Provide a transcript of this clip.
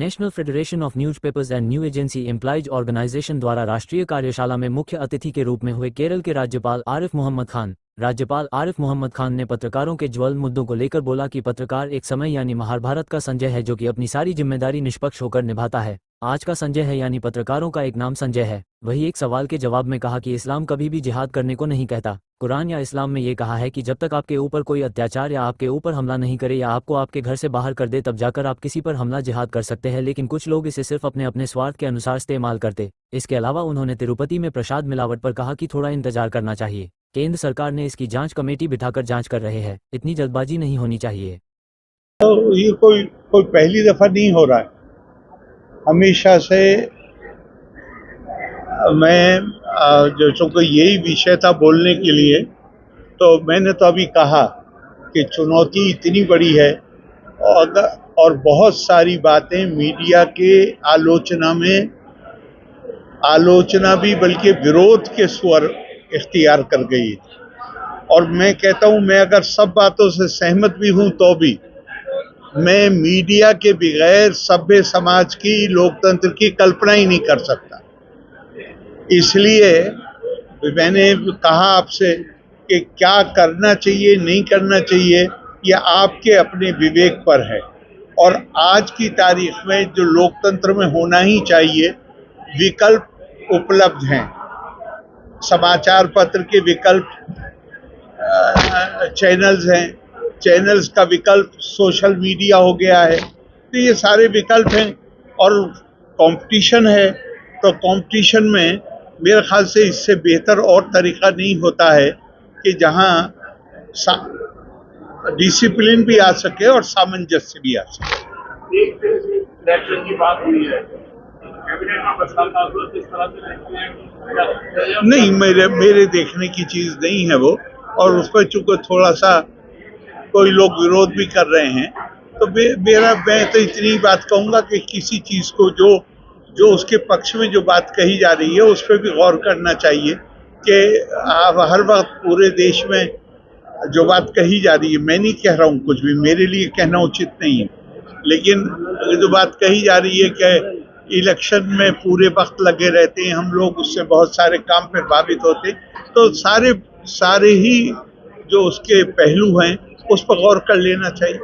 National Federation of Newspapers and New Agency Employees Organisation द्वारा राष्ट्रीय कार्यशाला में मुख्य अतिथि के रूप में हुए केरल के राज्यपाल आरिफ मोहम्मद खान। राज्यपाल आरिफ मोहम्मद खान ने पत्रकारों के ज्वल मुद्दों को लेकर बोला कि पत्रकार एक समय यानी महाभारत का संजय है जो कि अपनी सारी जिम्मेदारी निष्पक्ष होकर निभाता है। आज का संजय है यानी पत्रकारों का एक नाम संजय है। वही एक सवाल के जवाब में कहा कि इस्लाम कभी भी जिहाद करने को नहीं कहता। कुरान या इस्लाम में ये कहा है कि जब तक आपके ऊपर कोई अत्याचार या आपके ऊपर हमला नहीं करे या आपको आपके घर से बाहर कर दे तब जाकर आप किसी पर हमला जिहाद कर सकते हैं, लेकिन कुछ लोग इसे सिर्फ अपने अपने स्वार्थ के अनुसार इस्तेमाल करते। इसके अलावा उन्होंने तिरुपति में प्रसाद मिलावट पर कहा कि थोड़ा इंतजार करना चाहिए। केंद्र सरकार ने इसकी जांच कमेटी बिठाकर जांच कर रहे हैं, इतनी जल्दबाजी नहीं होनी चाहिए। तो ये कोई पहली दफा नहीं हो रहा है। हमेशा से मैं जो चूँकि यही विषय था बोलने के लिए, तो मैंने तो अभी कहा कि चुनौती इतनी बड़ी है और बहुत सारी बातें मीडिया के आलोचना भी बल्कि विरोध के स्वर इख्तियार कर गई। और मैं कहता हूँ, मैं अगर सब बातों से सहमत भी हूँ तो भी मैं मीडिया के बगैर सभ्य समाज की, लोकतंत्र की कल्पना ही नहीं कर सकता। इसलिए मैंने कहा आपसे कि क्या करना चाहिए नहीं करना चाहिए यह आपके अपने विवेक पर है। और आज की तारीख में जो लोकतंत्र में होना ही चाहिए, विकल्प उपलब्ध हैं। समाचार पत्र के विकल्प चैनल्स हैं, चैनल्स का विकल्प सोशल मीडिया हो गया है। तो ये सारे विकल्प हैं और कंपटीशन है। तो कंपटीशन में मेरे ख्याल से इससे बेहतर और तरीका नहीं होता है कि जहां डिसिप्लिन भी आ सके और सामंजस्य भी आ सके। एक इलेक्शन की बात हुई है, कैबिनेट में प्रस्ताव पास हुआ, किस तरह से नहीं, मेरे देखने की चीज नहीं है वो। और उस पर चूंकि थोड़ा सा कोई लोग विरोध भी कर रहे हैं, तो मैं तो इतनी बात कहूंगा कि किसी चीज को जो उसके पक्ष में जो बात कही जा रही है उस पर भी गौर करना चाहिए कि हर वक्त पूरे देश में जो बात कही जा रही है, मैं नहीं कह रहा हूँ कुछ भी, मेरे लिए कहना उचित नहीं है, लेकिन जो बात कही जा रही है कि इलेक्शन में पूरे वक्त लगे रहते हैं हम लोग, उससे बहुत सारे काम प्रभावित होते, तो सारे ही जो उसके पहलू हैं उस पर गौर कर लेना चाहिए।